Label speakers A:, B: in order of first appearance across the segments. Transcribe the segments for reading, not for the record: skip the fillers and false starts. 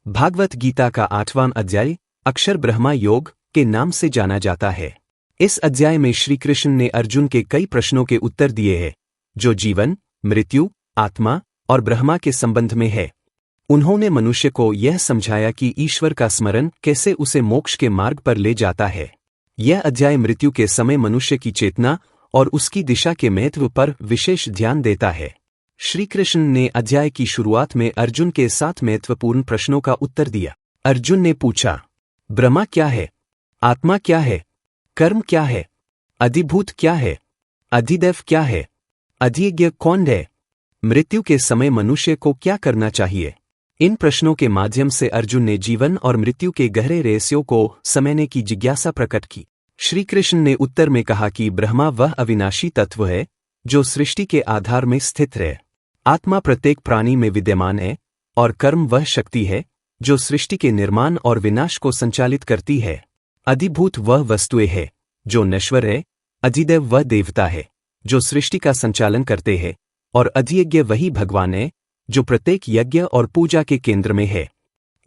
A: भागवत गीता का 8वां अध्याय अक्षर ब्रह्मा योग के नाम से जाना जाता है। इस अध्याय में श्री कृष्ण ने अर्जुन के कई प्रश्नों के उत्तर दिए हैं, जो जीवन, मृत्यु, आत्मा और ब्रह्मा के संबंध में है। उन्होंने मनुष्य को यह समझाया कि ईश्वर का स्मरण कैसे उसे मोक्ष के मार्ग पर ले जाता है। यह अध्याय मृत्यु के समय मनुष्य की चेतना और उसकी दिशा के महत्व पर विशेष ध्यान देता है। श्री कृष्ण ने अध्याय की शुरुआत में अर्जुन के 7 महत्वपूर्ण प्रश्नों का उत्तर दिया। अर्जुन ने पूछा, ब्रह्मा क्या है? आत्मा क्या है? कर्म क्या है? अधिभूत क्या है? अधिदैव क्या है? अधियज्ञ कौन है? मृत्यु के समय मनुष्य को क्या करना चाहिए? इन प्रश्नों के माध्यम से अर्जुन ने जीवन और मृत्यु के गहरे रहस्यों को समझने की जिज्ञासा प्रकट की। श्री कृष्ण ने उत्तर में कहा कि ब्रह्मा वह अविनाशी तत्व है जो सृष्टि के आधार में स्थित है। आत्मा प्रत्येक प्राणी में विद्यमान है और कर्म वह शक्ति है जो सृष्टि के निर्माण और विनाश को संचालित करती है। अधिभूत वह वस्तुएं है जो नश्वर है। अधिदैव वह देवता है जो सृष्टि का संचालन करते हैं और अधियज्ञ वही भगवान है जो प्रत्येक यज्ञ और पूजा के केंद्र में है।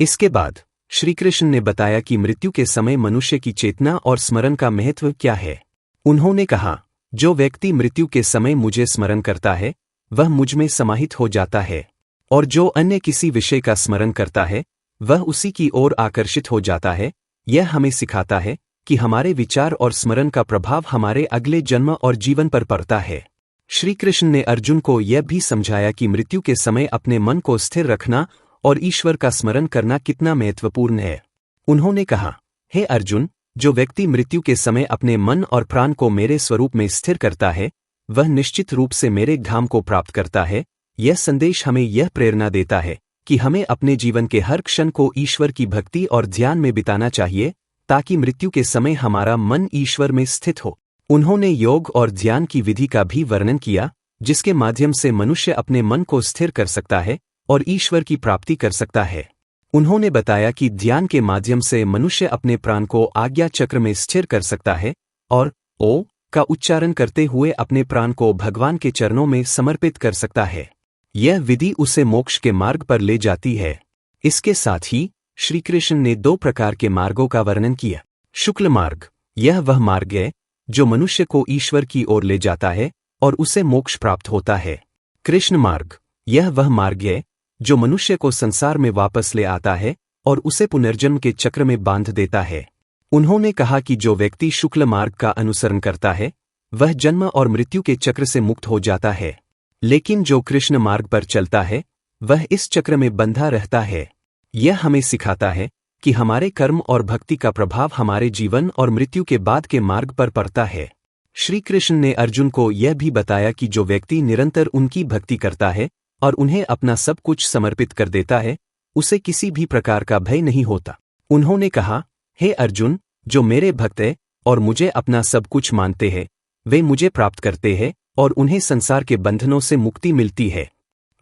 A: इसके बाद श्री कृष्ण ने बताया कि मृत्यु के समय मनुष्य की चेतना और स्मरण का महत्व क्या है। उन्होंने कहा, जो व्यक्ति मृत्यु के समय मुझे स्मरण करता है वह मुझ में समाहित हो जाता है, और जो अन्य किसी विषय का स्मरण करता है वह उसी की ओर आकर्षित हो जाता है। यह हमें सिखाता है कि हमारे विचार और स्मरण का प्रभाव हमारे अगले जन्म और जीवन पर पड़ता है। श्री कृष्ण ने अर्जुन को यह भी समझाया कि मृत्यु के समय अपने मन को स्थिर रखना और ईश्वर का स्मरण करना कितना महत्वपूर्ण है। उन्होंने कहा, हे अर्जुन, जो व्यक्ति मृत्यु के समय अपने मन और प्राण को मेरे स्वरूप में स्थिर करता है वह निश्चित रूप से मेरे धाम को प्राप्त करता है। यह संदेश हमें यह प्रेरणा देता है कि हमें अपने जीवन के हर क्षण को ईश्वर की भक्ति और ध्यान में बिताना चाहिए ताकि मृत्यु के समय हमारा मन ईश्वर में स्थित हो। उन्होंने योग और ध्यान की विधि का भी वर्णन किया जिसके माध्यम से मनुष्य अपने मन को स्थिर कर सकता है और ईश्वर की प्राप्ति कर सकता है। उन्होंने बताया कि ध्यान के माध्यम से मनुष्य अपने प्राण को आज्ञा चक्र में स्थिर कर सकता है और ओ का उच्चारण करते हुए अपने प्राण को भगवान के चरणों में समर्पित कर सकता है। यह विधि उसे मोक्ष के मार्ग पर ले जाती है। इसके साथ ही श्री कृष्ण ने 2 प्रकार के मार्गों का वर्णन किया। शुक्ल मार्ग, यह वह मार्ग है जो मनुष्य को ईश्वर की ओर ले जाता है और उसे मोक्ष प्राप्त होता है। कृष्ण मार्ग, यह वह मार्ग है जो मनुष्य को संसार में वापस ले आता है और उसे पुनर्जन्म के चक्र में बांध देता है। उन्होंने कहा कि जो व्यक्ति शुक्ल मार्ग का अनुसरण करता है वह जन्म और मृत्यु के चक्र से मुक्त हो जाता है, लेकिन जो कृष्ण मार्ग पर चलता है वह इस चक्र में बंधा रहता है। यह हमें सिखाता है कि हमारे कर्म और भक्ति का प्रभाव हमारे जीवन और मृत्यु के बाद के मार्ग पर पड़ता है। श्री कृष्ण ने अर्जुन को यह भी बताया कि जो व्यक्ति निरंतर उनकी भक्ति करता है और उन्हें अपना सब कुछ समर्पित कर देता है उसे किसी भी प्रकार का भय नहीं होता। उन्होंने कहा, हे अर्जुन, जो मेरे भक्त हैं और मुझे अपना सब कुछ मानते हैं वे मुझे प्राप्त करते हैं और उन्हें संसार के बंधनों से मुक्ति मिलती है।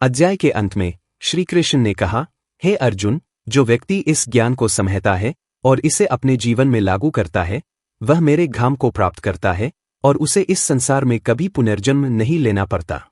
A: अध्याय के अंत में श्री कृष्ण ने कहा, हे अर्जुन, जो व्यक्ति इस ज्ञान को समझता है और इसे अपने जीवन में लागू करता है वह मेरे धाम को प्राप्त करता है और उसे इस संसार में कभी पुनर्जन्म नहीं लेना पड़ता।